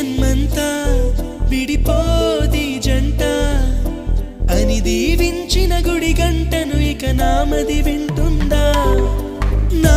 జన్మంతా విడిపోది జంట అని దీవించిన గుడి గంటను ఇక నామది వింటుందా? నా